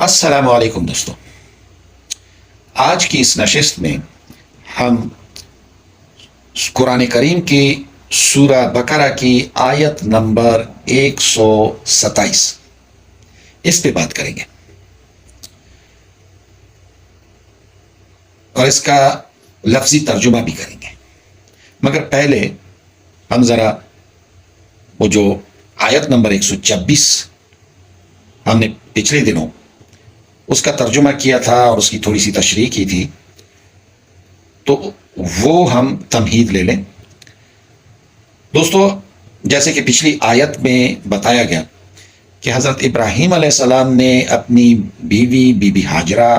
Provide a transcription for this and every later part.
السلام علیکم دوستو، آج کی اس نشست میں ہم قرآن کریم کی سورہ بقرہ کی آیت نمبر 127 اس پہ بات کریں گے اور اس کا لفظی ترجمہ بھی کریں گے۔ مگر پہلے ہم ذرا وہ جو آیت نمبر 126 ہم نے پچھلے دنوں اس کا ترجمہ کیا تھا اور اس کی تھوڑی سی تشریح کی تھی، تو وہ ہم تمہید لے لیں۔ دوستو، جیسے کہ پچھلی آیت میں بتایا گیا کہ حضرت ابراہیم علیہ السلام نے اپنی بیوی بی بی ہاجرہ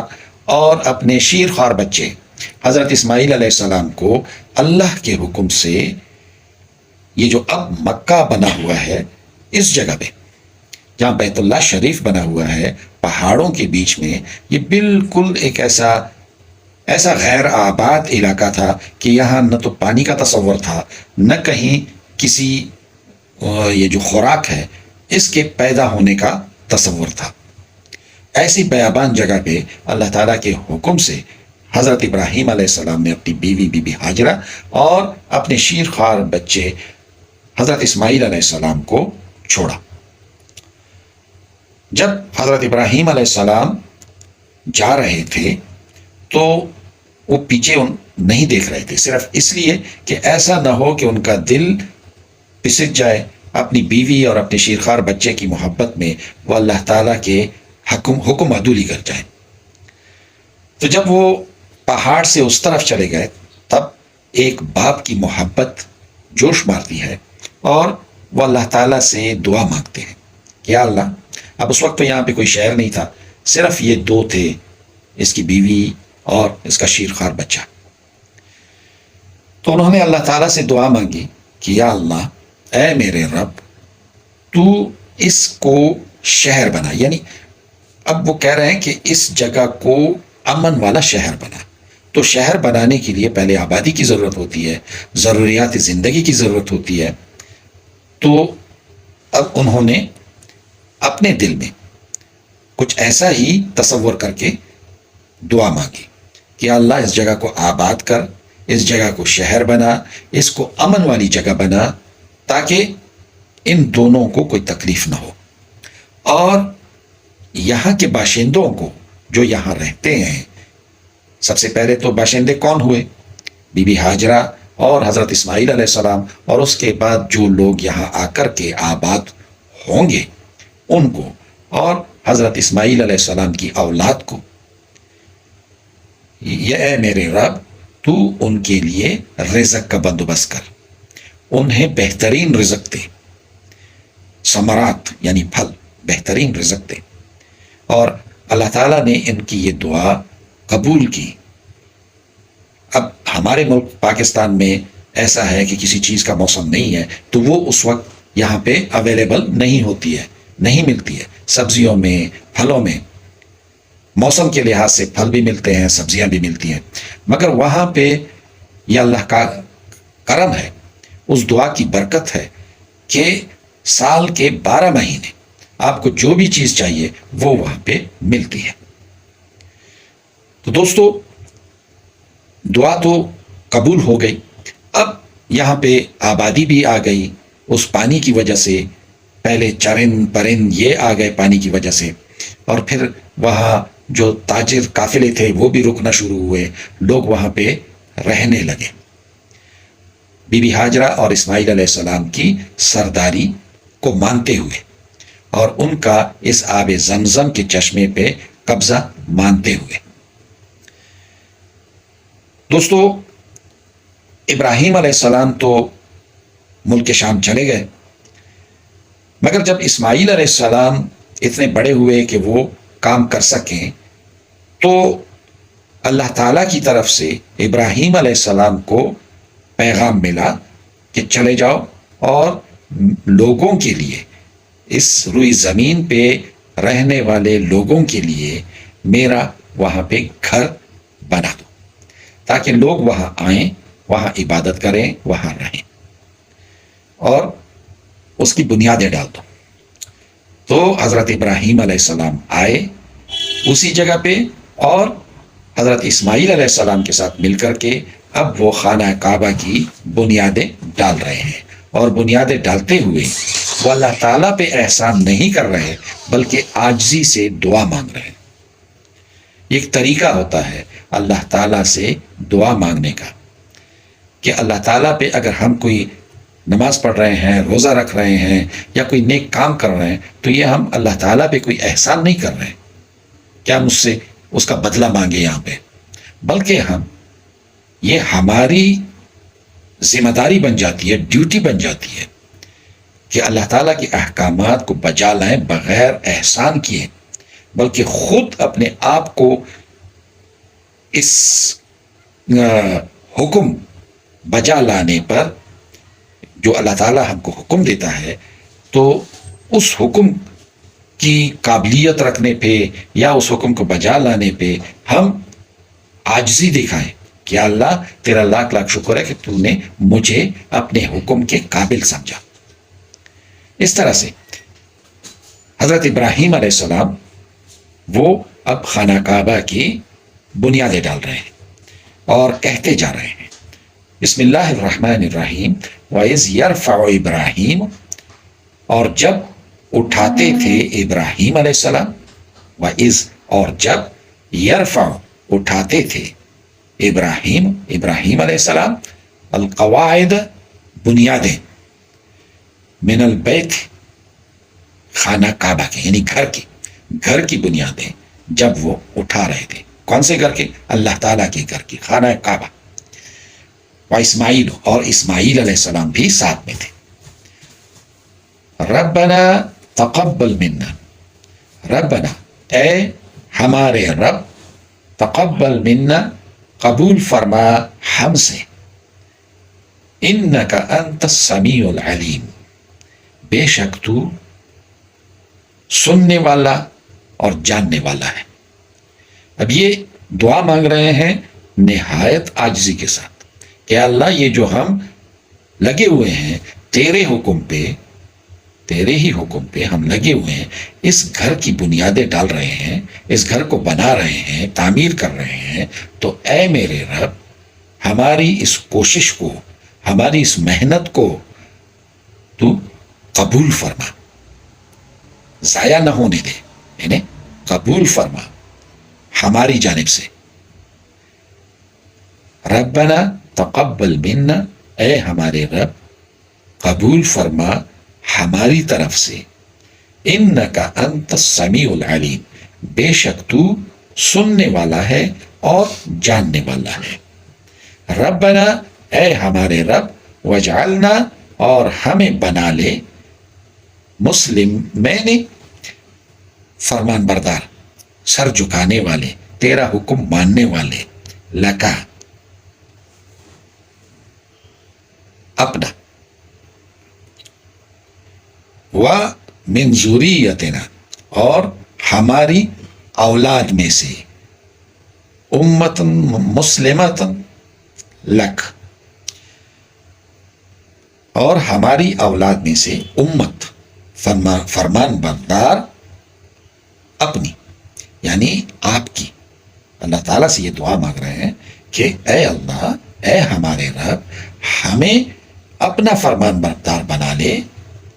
اور اپنے شیرخوار بچے حضرت اسماعیل علیہ السلام کو اللہ کے حکم سے یہ جو اب مکہ بنا ہوا ہے، اس جگہ پہ جہاں بیت اللہ شریف بنا ہوا ہے، پہاڑوں کے بیچ میں، یہ بالکل ایک ایسا غیر آباد علاقہ تھا کہ یہاں نہ تو پانی کا تصور تھا، نہ کہیں کسی یہ جو خوراک ہے اس کے پیدا ہونے کا تصور تھا۔ ایسی بیابان جگہ پہ اللہ تعالیٰ کے حکم سے حضرت ابراہیم علیہ السلام نے اپنی بیوی بی بی ہاجرہ اور اپنے شیرخوار بچے حضرت اسماعیل علیہ السلام کو چھوڑا۔ جب حضرت ابراہیم علیہ السلام جا رہے تھے تو وہ پیچھے نہیں دیکھ رہے تھے، صرف اس لیے کہ ایسا نہ ہو کہ ان کا دل پسج جائے اپنی بیوی اور اپنے شیرخوار بچے کی محبت میں، وہ اللہ تعالیٰ کے حکم عدولی کر جائیں۔ تو جب وہ پہاڑ سے اس طرف چلے گئے، تب ایک باپ کی محبت جوش مارتی ہے اور وہ اللہ تعالیٰ سے دعا مانگتے ہیں کہ یا اللہ، اب اس وقت تو یہاں پہ کوئی شہر نہیں تھا، صرف یہ دو تھے، اس کی بیوی اور اس کا شیرخوار بچہ۔ تو انہوں نے اللہ تعالیٰ سے دعا مانگی کہ یا اللہ، اے میرے رب، تو اس کو شہر بنا، یعنی اب وہ کہہ رہے ہیں کہ اس جگہ کو امن والا شہر بنا۔ تو شہر بنانے کے لیے پہلے آبادی کی ضرورت ہوتی ہے، ضروریات زندگی کی ضرورت ہوتی ہے۔ تو اب انہوں نے اپنے دل میں کچھ ایسا ہی تصور کر کے دعا مانگی کہ اللہ، اس جگہ کو آباد کر، اس جگہ کو شہر بنا، اس کو امن والی جگہ بنا، تاکہ ان دونوں کو کوئی تکلیف نہ ہو، اور یہاں کے باشندوں کو جو یہاں رہتے ہیں، سب سے پہلے تو باشندے کون ہوئے؟ بی بی ہاجرہ اور حضرت اسماعیل علیہ السلام، اور اس کے بعد جو لوگ یہاں آ کر کے آباد ہوں گے ان کو، اور حضرت اسماعیل علیہ السلام کی اولاد کو۔ یہ اے میرے رب، تو ان کے لیے رزق کا بندوبست کر، انہیں بہترین رزق دے، ثمرات یعنی پھل، بہترین رزق دے۔ اور اللہ تعالیٰ نے ان کی یہ دعا قبول کی۔ اب ہمارے ملک پاکستان میں ایسا ہے کہ کسی چیز کا موسم نہیں ہے تو وہ اس وقت یہاں پہ اویلیبل نہیں ہوتی ہے، نہیں ملتی ہے، سبزیوں میں، پھلوں میں، موسم کے لحاظ سے پھل بھی ملتے ہیں، سبزیاں بھی ملتی ہیں، مگر وہاں پہ یہ اللہ کا کرم ہے، اس دعا کی برکت ہے کہ سال کے 12 مہینے آپ کو جو بھی چیز چاہیے وہ وہاں پہ ملتی ہے۔ تو دوستو، دعا تو قبول ہو گئی، اب یہاں پہ آبادی بھی آ گئی اس پانی کی وجہ سے، پہلے چرند پرند یہ آ گئے پانی کی وجہ سے، اور پھر وہاں جو تاجر قافلے تھے وہ بھی رکنا شروع ہوئے، لوگ وہاں پہ رہنے لگے۔ بی بی ہاجرہ اور اسماعیل علیہ السلام کی سرداری کو مانتے ہوئے اور ان کا اس آب زمزم کے چشمے پہ قبضہ مانتے ہوئے۔ دوستو، ابراہیم علیہ السلام تو ملک شام چلے گئے، مگر جب اسماعیل علیہ السلام اتنے بڑے ہوئے کہ وہ کام کر سکیں، تو اللہ تعالیٰ کی طرف سے ابراہیم علیہ السلام کو پیغام ملا کہ چلے جاؤ اور لوگوں کے لیے، اس روئی زمین پہ رہنے والے لوگوں کے لیے میرا وہاں پہ گھر بنا دو، تاکہ لوگ وہاں آئیں، وہاں عبادت کریں، وہاں رہیں، اور اس کی بنیادیں ڈال دو۔ تو حضرت ابراہیم علیہ السلام آئے اسی جگہ پہ، اور حضرت اسماعیل علیہ السلام کے ساتھ مل کر کے اب وہ خانہ کعبہ کی بنیادیں ڈال رہے ہیں، اور بنیادیں ڈالتے ہوئے وہ اللہ تعالیٰ پہ احسان نہیں کر رہے بلکہ عاجزی سے دعا مانگ رہے ہیں۔ ایک طریقہ ہوتا ہے اللہ تعالیٰ سے دعا مانگنے کا کہ اللہ تعالیٰ پہ اگر ہم کوئی نماز پڑھ رہے ہیں، روزہ رکھ رہے ہیں، یا کوئی نیک کام کر رہے ہیں، تو یہ ہم اللہ تعالیٰ پہ کوئی احسان نہیں کر رہے ہیں کیا ہم اس سے اس کا بدلہ مانگے یہاں پہ، بلکہ ہم یہ ہماری ذمہ داری بن جاتی ہے، ڈیوٹی بن جاتی ہے کہ اللہ تعالیٰ کے احکامات کو بجا لائیں بغیر احسان کیے، بلکہ خود اپنے آپ کو اس حکم بجا لانے پر جو اللہ تعالیٰ ہم کو حکم دیتا ہے، تو اس حکم کی قابلیت رکھنے پہ یا اس حکم کو بجا لانے پہ ہم عاجزی دکھائیں کہ اللہ تیرا لاکھ لاکھ شکر ہے کہ تو نے مجھے اپنے حکم کے قابل سمجھا۔ اس طرح سے حضرت ابراہیم علیہ السلام وہ اب خانہ کعبہ کی بنیادیں ڈال رہے ہیں اور کہتے جا رہے ہیں بسم اللہ الرحمن الرحیم وَإِذْ يَرْفَعُ ابراہیم، اور جب اٹھاتے تھے ابراہیم علیہ السلام، وَإِذْ اور جب، يَرْفَعُ اٹھاتے تھے، ابراہیم علیہ السلام، القواعد بنیادیں، من البیت خانہ کعبہ کے یعنی گھر کی بنیادیں جب وہ اٹھا رہے تھے۔ کون سے گھر کے؟ اللہ تعالیٰ کے گھر کی، خانہ کعبہ۔ واسماعیل، اور اسماعیل علیہ السلام بھی ساتھ میں تھے۔ ربنا تقبل منا، ربنا اے ہمارے رب، تقبل منا قبول فرما ہم سے، انک انت السمیع العلیم، بے شک تو سننے والا اور جاننے والا ہے۔ اب یہ دعا مانگ رہے ہیں نہایت عاجزی کے ساتھ کہ اللہ یہ جو ہم لگے ہوئے ہیں تیرے حکم پہ، تیرے ہی حکم پہ ہم لگے ہوئے ہیں، اس گھر کی بنیادیں ڈال رہے ہیں، اس گھر کو بنا رہے ہیں، تعمیر کر رہے ہیں، تو اے میرے رب ہماری اس کوشش کو، ہماری اس محنت کو تو قبول فرما، ضائع نہ ہونے دے، یعنی قبول فرما ہماری جانب سے۔ ربنا تقبل منا، اے ہمارے رب قبول فرما ہماری طرف سے، انکا انت السمیع العلیم، بے شک تو سننے والا ہے اور جاننے والا ہے۔ ربنا اے ہمارے رب، وجعلنا اور ہمیں بنا لے، مسلمین فرمان بردار، سر جھکانے والے، تیرا حکم ماننے والے، لکا اپنا، وَمِن ذُرِّيَّتِنَا اور ہماری اولاد میں سے، امتن مسلمتن لک، اور ہماری اولاد میں سے امت فرمان بردار اپنی، یعنی آپ کی۔ اللہ تعالیٰ سے یہ دعا مانگ رہے ہیں کہ اے اللہ، اے ہمارے رب ہمیں اپنا فرمان بردار بنا لے،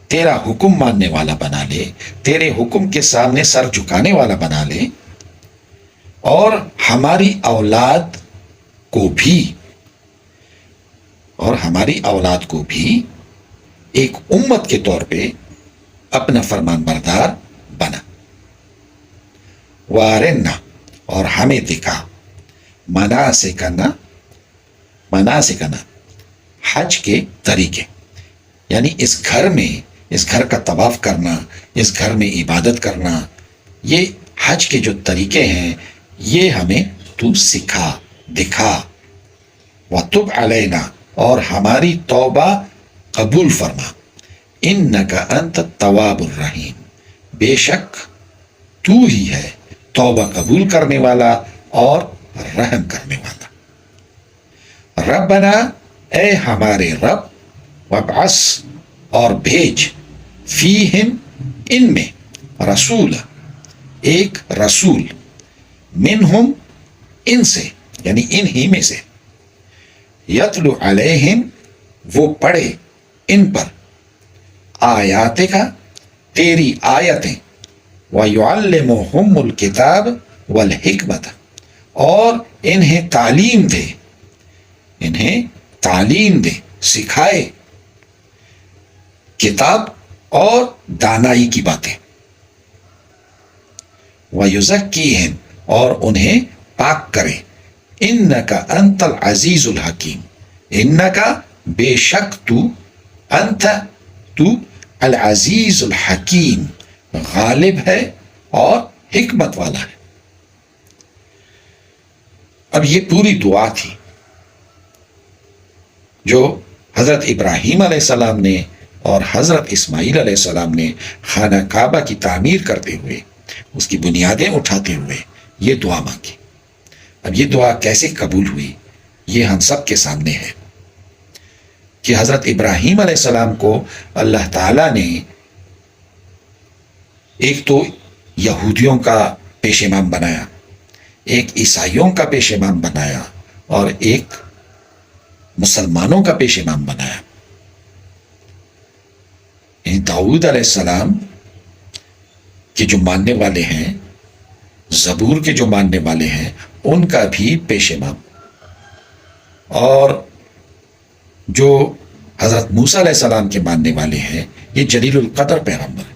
تیرا حکم ماننے والا بنا لے، تیرے حکم کے سامنے سر جھکانے والا بنا لے، اور ہماری اولاد کو بھی، ایک امت کے طور پہ اپنا فرمان بردار بنا۔ وارنا اور ہمیں دکھا، مناسکنا حج کے طریقے، یعنی اس گھر کا طواف کرنا، اس گھر میں عبادت کرنا، یہ حج کے جو طریقے ہیں یہ ہمیں تو سکھا، دکھا۔ وَتُبْ عَلَيْنَا اور ہماری توبہ قبول فرما، اِنَّكَ أَنْتَ التَّوَّابُ الرَّحِيمُ، بے شک تو ہی ہے توبہ قبول کرنے والا اور رحم کرنے والا۔ ربنا اے ہمارے رب، وابعث اور بھیج، فیہم ان میں، رسول ایک رسول، منہم ان سے یعنی ان ہی میں سے یتلو علیہم وہ پڑھے ان پر آیات کا تیری آیتیں وَيُعَلِّمُهُمُ الْكِتَابَ وَالْحِکْمَةَ اور انہیں تعلیم دے سکھائے کتاب اور دانائی کی باتیں وَيُزَكِّيهِمْ اور انہیں پاک کرے اِنَّكَ أَنْتَ الْعَزِيزُ الْحَكِيمُ اِنَّكَ بے شک تو العزیز الحکیم غالب ہے اور حکمت والا ہے. اب یہ پوری دعا تھی جو حضرت ابراہیم علیہ السلام نے اور حضرت اسماعیل علیہ السلام نے خانہ کعبہ کی تعمیر کرتے ہوئے اس کی بنیادیں اٹھاتے ہوئے یہ دعا مانگی. اب یہ دعا کیسے قبول ہوئی یہ ہم سب کے سامنے ہے کہ حضرت ابراہیم علیہ السلام کو اللہ تعالیٰ نے ایک تو یہودیوں کا پیش امام بنایا، ایک عیسائیوں کا پیش امام بنایا اور ایک مسلمانوں کا پیش امام بنایا. داؤد علیہ السلام کے جو ماننے والے ہیں، زبور کے جو ماننے والے ہیں، ان کا بھی پیش امام، اور جو حضرت موسیٰ علیہ السلام کے ماننے والے ہیں یہ جلیل القدر پیغمبر ہے.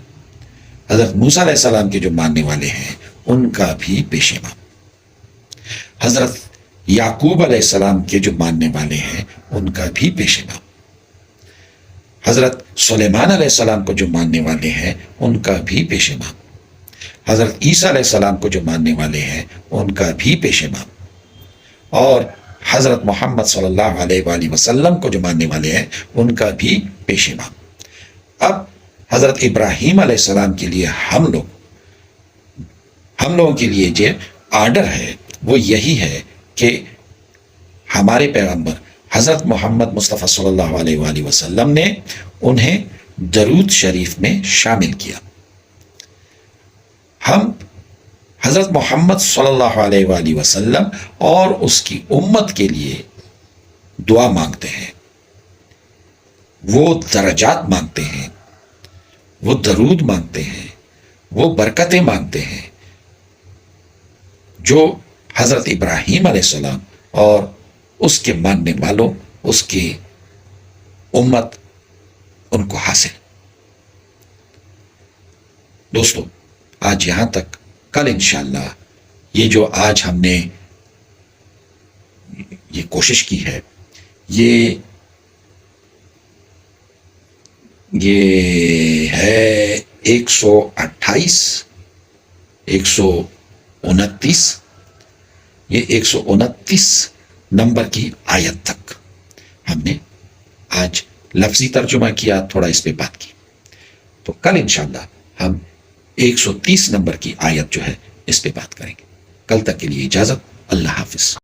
حضرت موسیٰ علیہ السلام کے جو ماننے والے ہیں ان کا بھی پیش امام. حضرت یعقوب علیہ السلام کے جو ماننے والے ہیں ان کا بھی پیش امام. حضرت سلیمان علیہ السلام کو جو ماننے والے ہیں ان کا بھی پیش امام. حضرت عیسیٰ علیہ السلام کو جو ماننے والے ہیں ان کا بھی پیش امام. اور حضرت محمد صلی اللہ علیہ وآلہ وسلم کو جو ماننے والے ہیں ان کا بھی پیش امام. اب حضرت ابراہیم علیہ السلام کے لیے ہم لوگوں کے لیے جو آرڈر ہے وہ یہی ہے کہ ہمارے پیغمبر حضرت محمد مصطفیٰ صلی اللہ علیہ وآلہ وسلم نے انہیں درود شریف میں شامل کیا. ہم حضرت محمد صلی اللہ علیہ وآلہ وسلم اور اس کی امت کے لیے دعا مانگتے ہیں، وہ درجات مانگتے ہیں، وہ درود مانگتے ہیں، وہ برکتیں مانگتے ہیں جو حضرت ابراہیم علیہ السلام اور اس کے ماننے والوں، اس کی امت، ان کو حاصل. دوستو آج یہاں تک. کل انشاءاللہ یہ جو آج ہم نے یہ کوشش کی ہے یہ ہے 128 129 یہ 129 نمبر کی آیت تک ہم نے آج لفظی ترجمہ کیا، تھوڑا اس پہ بات کی. تو کل انشاءاللہ ہم 130 نمبر کی آیت جو ہے اس پہ بات کریں گے. کل تک کے لیے اجازت. اللہ حافظ.